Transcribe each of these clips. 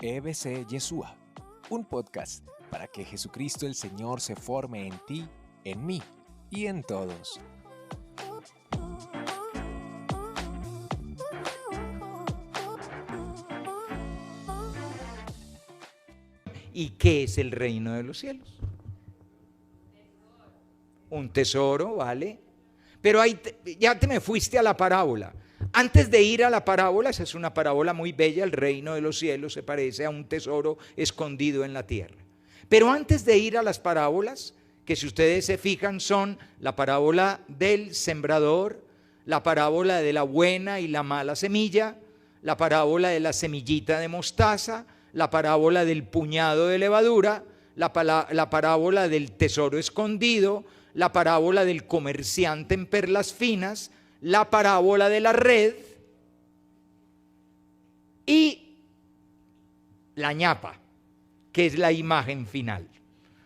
EBC Yeshua, un podcast para que Jesucristo el Señor se forme en ti, en mí y en todos. ¿Y qué es el reino de los cielos? Un tesoro, ¿vale? Pero ahí ya te me fuiste a la parábola. Antes de ir a la parábola, esa es una parábola muy bella, el reino de los cielos se parece a un tesoro escondido en la tierra. Pero antes de ir a las parábolas, que si ustedes se fijan son la parábola del sembrador, la parábola de la buena y la mala semilla, la parábola de la semillita de mostaza, la parábola del puñado de levadura, la parábola del tesoro escondido, la parábola del comerciante en perlas finas, la parábola de la red y la ñapa, que es la imagen final.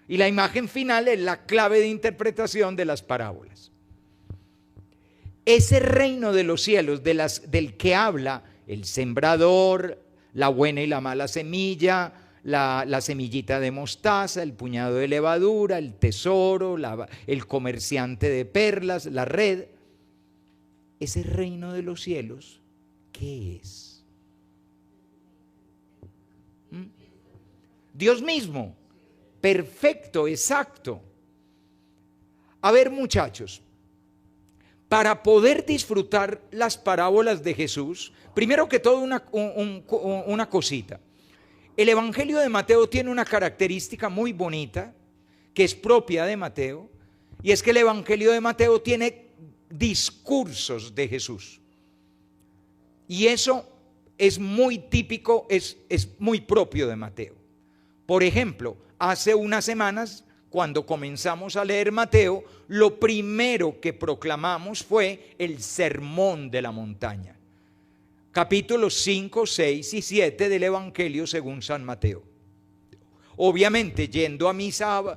Y la imagen final es la clave de interpretación de las parábolas. Ese reino de los cielos del que habla el sembrador, la buena y la mala semilla, la semillita de mostaza, el puñado de levadura, el tesoro, el comerciante de perlas, la red. Ese reino de los cielos, ¿qué es? Dios mismo, perfecto, exacto. A ver, muchachos, para poder disfrutar las parábolas de Jesús, primero que todo una cosita. El Evangelio de Mateo tiene una característica muy bonita que es propia de Mateo, y es que el Evangelio de Mateo tiene discursos de Jesús. Y eso es muy típico, es muy propio de Mateo. Por ejemplo, hace unas semanas, cuando comenzamos a leer Mateo, lo primero que proclamamos fue el Sermón de la Montaña. Capítulos 5, 6 y 7 del Evangelio según San Mateo. Obviamente, yendo a misa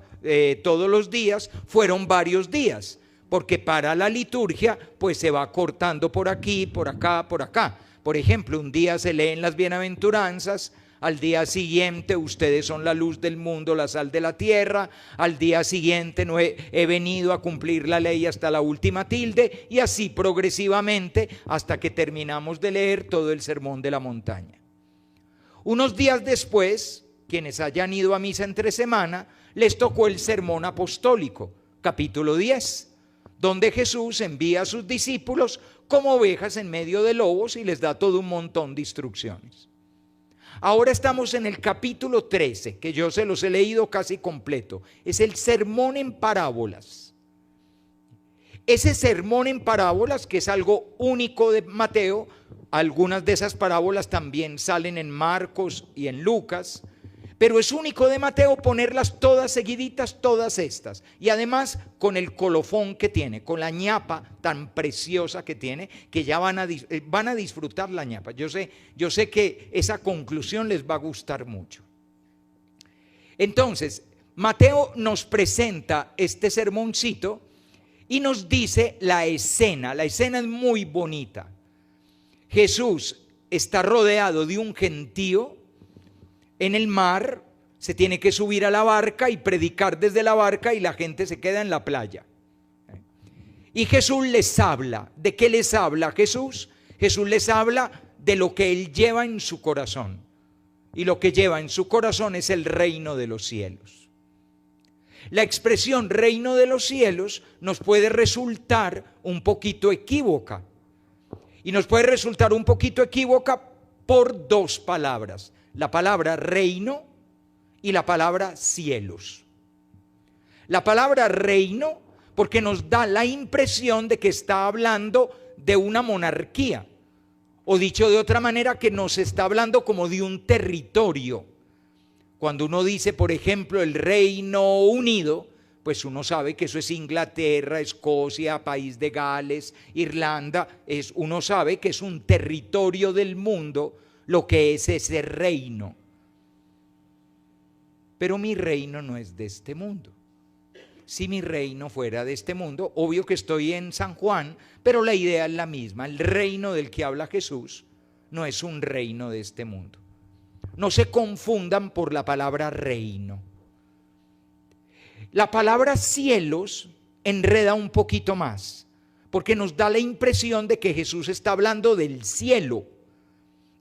todos los días, fueron varios días, porque para la liturgia, pues se va cortando por aquí, por acá, por acá. Por ejemplo, un día se leen las bienaventuranzas, al día siguiente ustedes son la luz del mundo, la sal de la tierra, al día siguiente no he venido a cumplir la ley hasta la última tilde, y así progresivamente hasta que terminamos de leer todo el Sermón de la Montaña. Unos días después, quienes hayan ido a misa entre semana, les tocó el Sermón Apostólico, capítulo 10, donde Jesús envía a sus discípulos como ovejas en medio de lobos y les da todo un montón de instrucciones. Ahora estamos en el capítulo 13, que yo se los he leído casi completo. Es el sermón en parábolas. Ese sermón en parábolas, que es algo único de Mateo, algunas de esas parábolas también salen en Marcos y en Lucas, pero es único de Mateo ponerlas todas seguiditas, todas estas. Y además con el colofón que tiene, con la ñapa tan preciosa que tiene, que ya van a disfrutar la ñapa. Yo sé que esa conclusión les va a gustar mucho. Entonces, Mateo nos presenta este sermoncito y nos dice la escena. La escena es muy bonita. Jesús está rodeado de un gentío en el mar, se tiene que subir a la barca y predicar desde la barca, y la gente se queda en la playa. Y Jesús les habla. ¿De qué les habla Jesús? Jesús les habla de lo que Él lleva en su corazón. Y lo que lleva en su corazón es el reino de los cielos. La expresión reino de los cielos nos puede resultar un poquito equívoca. Y nos puede resultar un poquito equívoca por dos palabras. La palabra reino y la palabra cielos. La palabra reino porque nos da la impresión de que está hablando de una monarquía, o dicho de otra manera, que nos está hablando como de un territorio. Cuando uno dice, por ejemplo, el Reino Unido, pues uno sabe que eso es Inglaterra, Escocia, País de Gales, Irlanda. Uno sabe que es un territorio del mundo lo que es ese reino. Pero mi reino no es de este mundo. Si mi reino fuera de este mundo, obvio que estoy en San Juan, pero la idea es la misma. El reino del que habla Jesús no es un reino de este mundo. no se confundan por la palabra reino. La palabra cielos enreda un poquito más, porque nos da la impresión de que Jesús está hablando del cielo,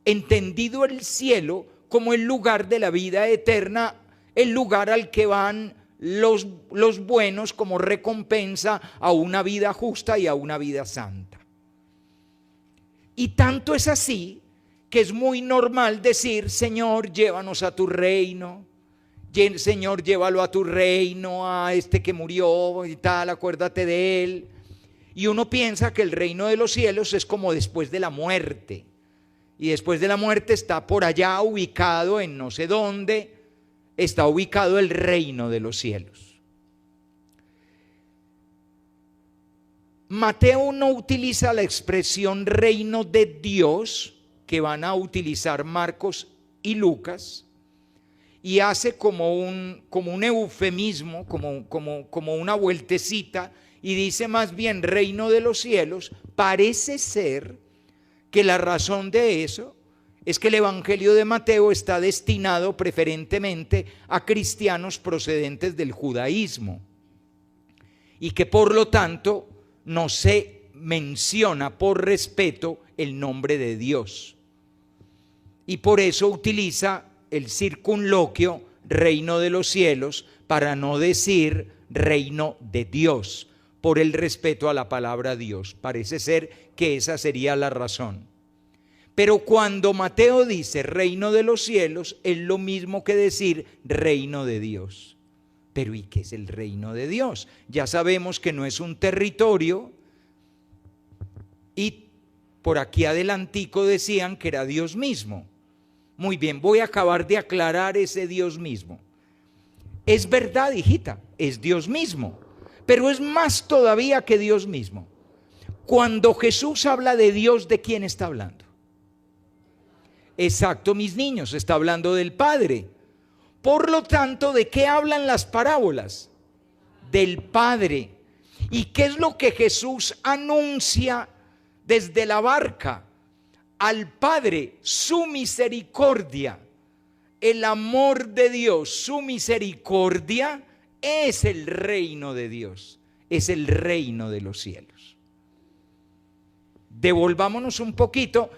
entendido el cielo como el lugar de la vida eterna, el lugar al que van los buenos como recompensa a una vida justa y a una vida santa. Y tanto es así que es muy normal decir: Señor, llévanos a tu reino. Señor, llévalo a tu reino, a este que murió y tal, acuérdate de él. Y uno piensa que el reino de los cielos es como después de la muerte. Y después de la muerte está por allá ubicado en no sé dónde, está ubicado el reino de los cielos. Mateo no utiliza la expresión reino de Dios, que van a utilizar Marcos y Lucas, y hace como un eufemismo, como una vueltecita, y dice más bien reino de los cielos. Parece ser que la razón de eso es que el Evangelio de Mateo está destinado preferentemente a cristianos procedentes del judaísmo, y que por lo tanto no se menciona por respeto el nombre de Dios, y por eso utiliza el circunloquio reino de los cielos para no decir reino de Dios, por el respeto a la palabra Dios. Parece ser que esa sería la razón. Pero cuando Mateo dice reino de los cielos, es lo mismo que decir reino de Dios. Pero ¿y qué es el reino de Dios? Ya sabemos que no es un territorio, y por aquí adelantico decían que era Dios mismo. Muy bien, voy a acabar de aclarar ese Dios mismo. Es verdad, hijita, es Dios mismo, pero es más todavía que Dios mismo. Cuando Jesús habla de Dios, ¿de quién está hablando? Exacto, mis niños, está hablando del Padre. Por lo tanto, ¿de qué hablan las parábolas? Del Padre. ¿Y qué es lo que Jesús anuncia desde la barca? Al Padre, su misericordia. El amor de Dios, su misericordia, es el reino de Dios, es el reino de los cielos. Devolvámonos un poquito.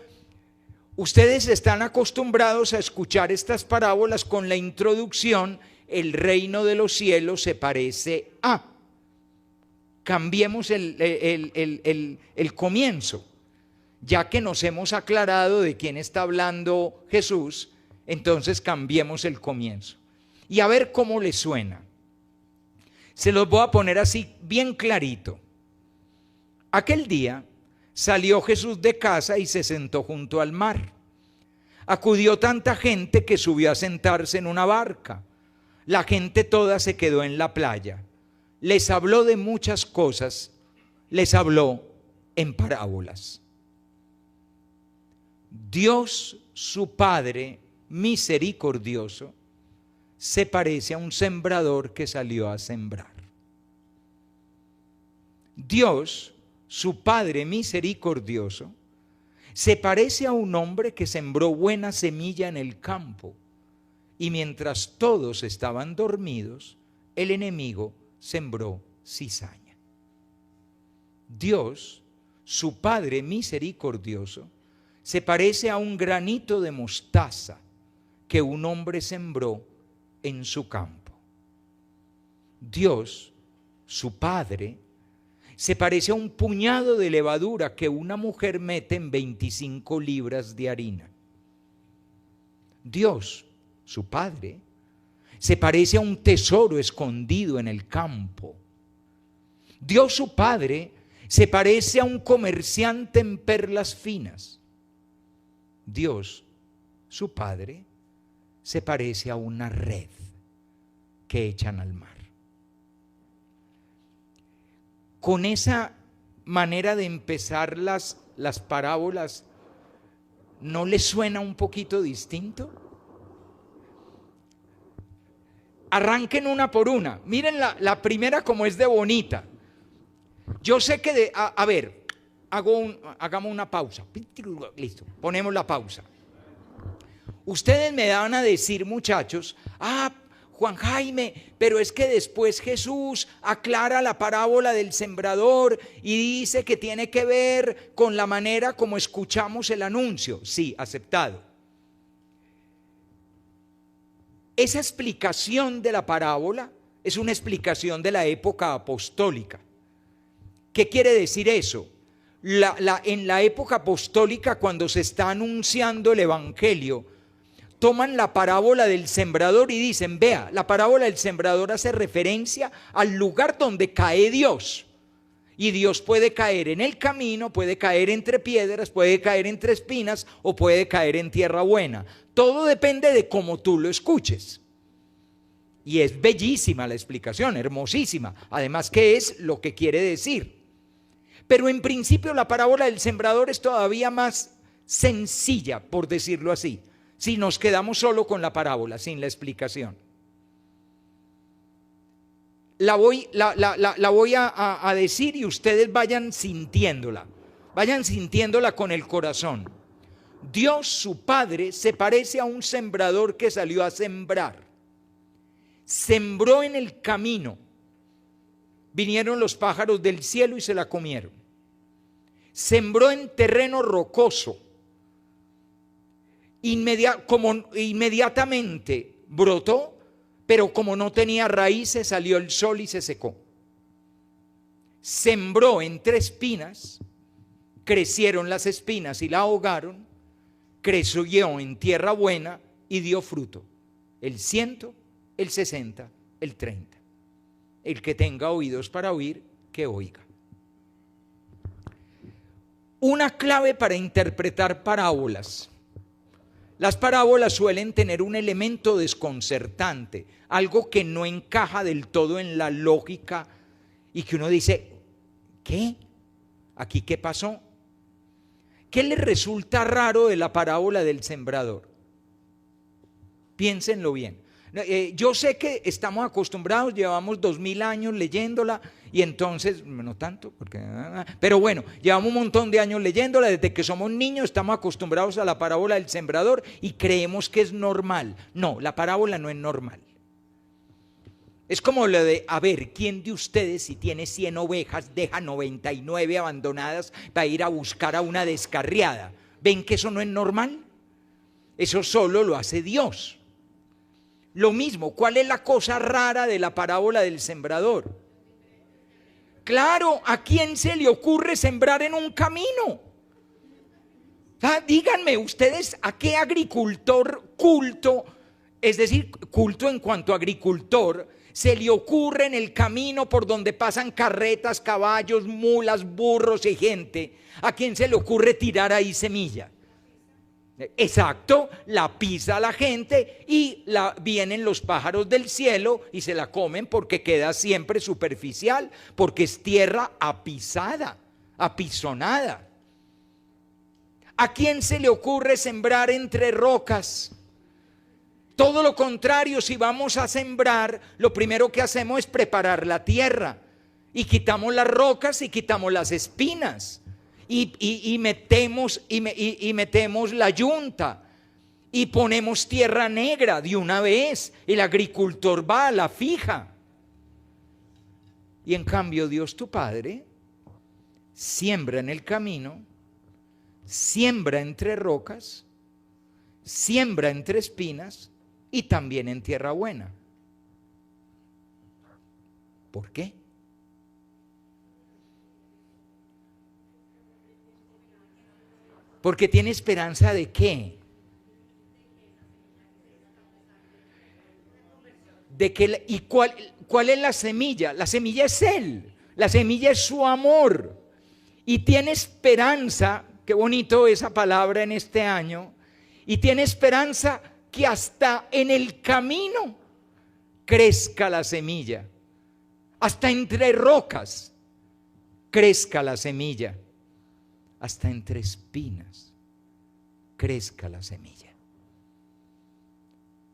Ustedes están acostumbrados a escuchar estas parábolas con la introducción: el reino de los cielos se parece a. Cambiemos el comienzo. Ya que nos hemos aclarado de quién está hablando Jesús, entonces cambiemos el comienzo. Y a ver cómo les suena. Se los voy a poner así bien clarito. Aquel día salió Jesús de casa y se sentó junto al mar. Acudió tanta gente que subió a sentarse en una barca. La gente toda se quedó en la playa. Les habló de muchas cosas, les habló en parábolas. Dios, su Padre misericordioso, se parece a un sembrador que salió a sembrar. Dios, su Padre misericordioso, se parece a un hombre que sembró buena semilla en el campo, y mientras todos estaban dormidos, el enemigo sembró cizaña. Dios, su Padre misericordioso, se parece a un granito de mostaza que un hombre sembró en su campo. Dios, su Padre, se parece a un puñado de levadura que una mujer mete en 25 libras de harina. Dios, su Padre, se parece a un tesoro escondido en el campo. Dios, su Padre, se parece a un comerciante en perlas finas. Dios, su Padre, se parece a una red que echan al mar. Con esa manera de empezar las parábolas, ¿no les suena un poquito distinto? Arranquen una por una. Miren la primera como es de bonita. Yo sé que a ver, hagamos una pausa. Listo, ponemos la pausa. Ustedes me van a decir, muchachos, Juan Jaime, pero es que después Jesús aclara la parábola del sembrador y dice que tiene que ver con la manera como escuchamos el anuncio. Sí, aceptado. Esa explicación de la parábola es una explicación de la época apostólica. ¿Qué quiere decir eso? En la época apostólica, cuando se está anunciando el evangelio, toman la parábola del sembrador y dicen, vea, la parábola del sembrador hace referencia al lugar donde cae Dios. Y Dios puede caer en el camino, puede caer entre piedras, puede caer entre espinas o puede caer en tierra buena. Todo depende de cómo tú lo escuches. Y es bellísima la explicación, hermosísima. Además, ¿qué es lo que quiere decir? Pero en principio la parábola del sembrador es todavía más sencilla, por decirlo así, si nos quedamos solo con la parábola, sin la explicación. La voy a decir y ustedes vayan sintiéndola con el corazón. Dios, su Padre, se parece a un sembrador que salió a sembrar. Sembró en el camino. Vinieron los pájaros del cielo y se la comieron. Sembró en terreno rocoso. Inmediatamente brotó, pero como no tenía raíces, salió el sol y se secó. Sembró entre espinas, crecieron las espinas y la ahogaron. Creció en tierra buena y dio fruto. El 100, el 60, el 30. El que tenga oídos para oír, que oiga. Una clave para interpretar parábolas. Las parábolas suelen tener un elemento desconcertante, algo que no encaja del todo en la lógica y que uno dice, ¿qué? ¿Aquí qué pasó? ¿Qué le resulta raro de la parábola del sembrador? Piénsenlo bien. Yo sé que estamos acostumbrados, llevamos 2000 años leyéndola y entonces, no tanto, pero bueno, llevamos un montón de años leyéndola, desde que somos niños estamos acostumbrados a la parábola del sembrador y creemos que es normal. No, la parábola no es normal. Es como lo de, a ver, ¿quién de ustedes si tiene 100 ovejas deja 99 abandonadas para ir a buscar a una descarriada? ¿Ven que eso no es normal? Eso solo lo hace Dios. Lo mismo, ¿cuál es la cosa rara de la parábola del sembrador? Claro, ¿a quién se le ocurre sembrar en un camino? Díganme ustedes, ¿a qué agricultor culto, es decir, culto en cuanto a agricultor, se le ocurre en el camino por donde pasan carretas, caballos, mulas, burros y gente? ¿A quién se le ocurre tirar ahí semilla? Exacto, la pisa la gente y vienen los pájaros del cielo y se la comen porque queda siempre superficial, porque es tierra apisada, apisonada. ¿A quién se le ocurre sembrar entre rocas? Todo lo contrario, si vamos a sembrar, lo primero que hacemos es preparar la tierra y quitamos las rocas y quitamos las espinas. Y metemos la yunta y ponemos tierra negra de una vez. El agricultor va a la fija. Y en cambio Dios tu Padre siembra en el camino, siembra entre rocas, siembra entre espinas y también en tierra buena. ¿Por qué? Porque tiene esperanza ¿de qué? ¿Y cuál es la semilla? La semilla es Él, la semilla es su amor. Y tiene esperanza, qué bonito esa palabra en este año, y tiene esperanza que hasta en el camino crezca la semilla, hasta entre rocas crezca la semilla. Hasta entre espinas crezca la semilla.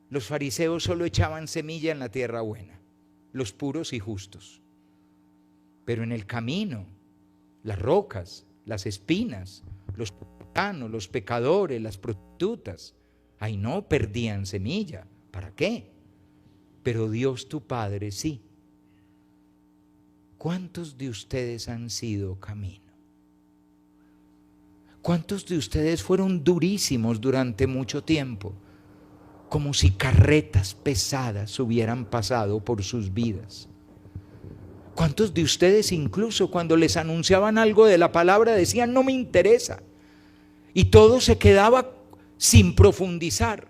Los fariseos solo echaban semilla en la tierra buena, los puros y justos. Pero en el camino, las rocas, las espinas, los publicanos, los pecadores, las prostitutas, Ay, no, perdían semilla. ¿Para qué? Pero Dios tu Padre sí. ¿Cuántos de ustedes han sido camino? ¿Cuántos de ustedes fueron durísimos durante mucho tiempo? Como si carretas pesadas hubieran pasado por sus vidas. ¿Cuántos de ustedes incluso cuando les anunciaban algo de la palabra decían no me interesa? Y todo se quedaba sin profundizar.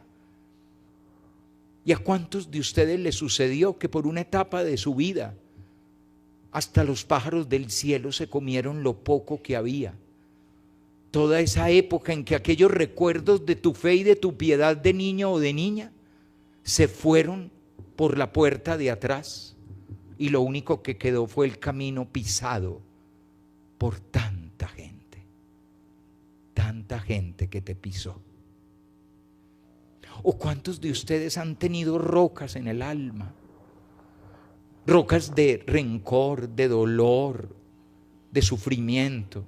¿Y a cuántos de ustedes les sucedió que por una etapa de su vida hasta los pájaros del cielo se comieron lo poco que había? Toda esa época en que aquellos recuerdos de tu fe y de tu piedad de niño o de niña se fueron por la puerta de atrás y lo único que quedó fue el camino pisado por tanta gente que te pisó. ¿O cuántos de ustedes han tenido rocas en el alma? Rocas de rencor, de dolor, de sufrimiento,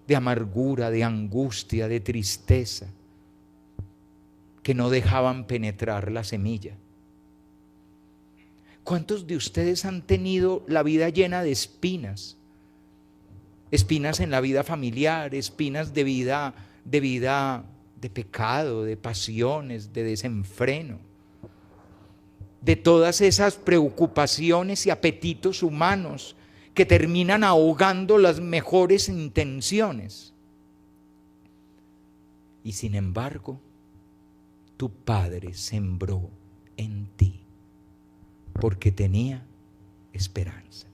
de amargura, de angustia, de tristeza, que no dejaban penetrar la semilla. ¿Cuántos de ustedes han tenido la vida llena de espinas? Espinas en la vida familiar, espinas de vida de pecado, de pasiones, de desenfreno, de todas esas preocupaciones y apetitos humanos que terminan ahogando las mejores intenciones. Y sin embargo, tu Padre sembró en ti porque tenía esperanza.